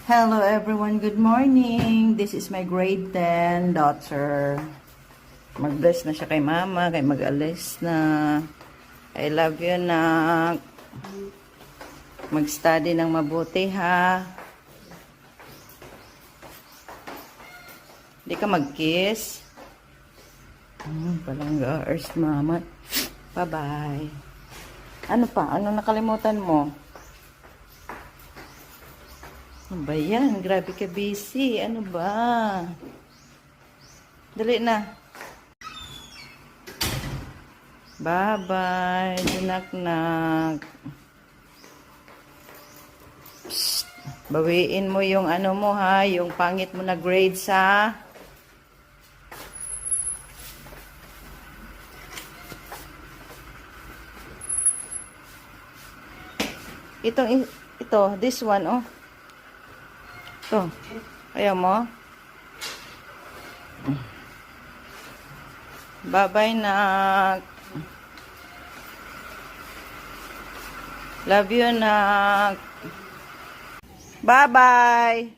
Hello everyone, good morning. This is my grade 10 daughter. Mag-bless na siya kay mama, kay mag-alis na. I love you, nak. Mag-study ng mabuti, ha. Hindi ka mag-kiss. Palangga, earth mama. Bye-bye. Ano pa? Ano nakalimutan mo? Ano ba yan? Grabe ka busy. Ano ba? Dali na. Bye-bye. Dinak-nak. Bawiin mo yung ano mo, ha? Yung pangit mo na grades, ha? Ito, this one, oh. Ito. Ayaw mo? Bye-bye, nak. Love you, nak. Bye-bye.